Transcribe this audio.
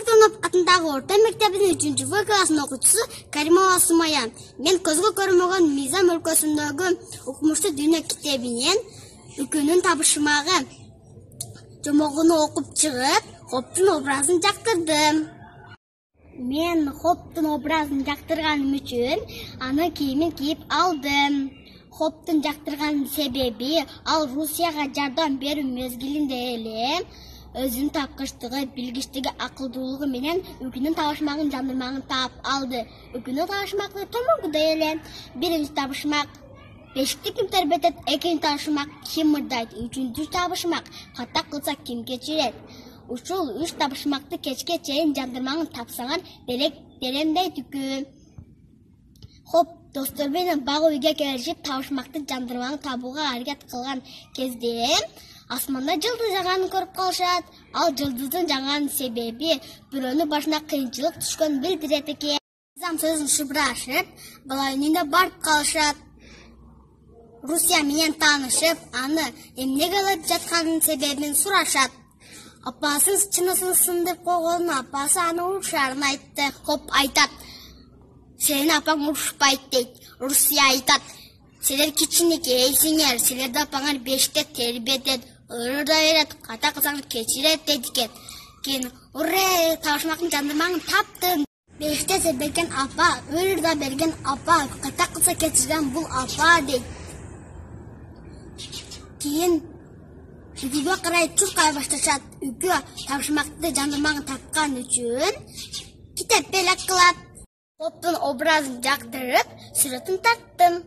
Платонов атындагы орта мектебинин 3-В классын окуучусу Каримова Сумая. Мен көзгө көрмөгөн Мизам өлкөсүндөгү укмуштуу дүйнө китебинен Үкүнүн табышмагы жомогуну окуп чыгып, Хоптун образын жактырдым. Мен Хоптун образын жактырганым үчүн аны кийимин кийип алдым. Хоптун жактырган себеби ал Русияга жардам берүү мезгилинде эле өзүнүн тапкычтыгы, билгичтиги, акылдуулугу менен Үкүнүн табышмагын жандырмагын таап алды. Үкүнүн табышмагы төмөнгүдөй эле. Биринчи табышмак бешикти ким тербетет, экинчи табышмак ким мырдайт, үчүнчү табышмак ката кылса ким кечирет. Ушул 3 табышмакты кечке чейин жандырмагын тапсаңар берем дейт Үкү. Хоп, достор менен бага үйгө келишип табышмакты жандырмагын табууга аракет кылган кезде асманда жылдыз жаганын көрүп калышат. Ал жылдыздын жаганын себеби бирөөнүн башына кыйынчылык түшкөнүн билдирет экен. Мизам сөзүн шыбырашып, бала үйүнө барып калышат. Русия менен таанышып, аны эмне кылып жатканын себебин сурашат. Апасын чынысын сындырып койгонун, апасы аны урушарын айтты. Хоп айтат: "Сенин апаң урушпайт" дейт. Русия айтат: "Силер кичинекейсиңер, силерди апаңар бешикте тербетет, ырда берет, ката кылсаңар кечирет" дейт экен. Кийин уре, табышмактын жандырмагын таптым. Бешикте тербеткен апа, ырда берген апа, ката кылса кечирген бул апа дейт. Кийин Үкүгө карай чуркай башташат. Үкү табышмакты жандырмагын тапкан үчүн китеп белек кылат. Хоптун образын жактырып, сүрөтүн тарттым.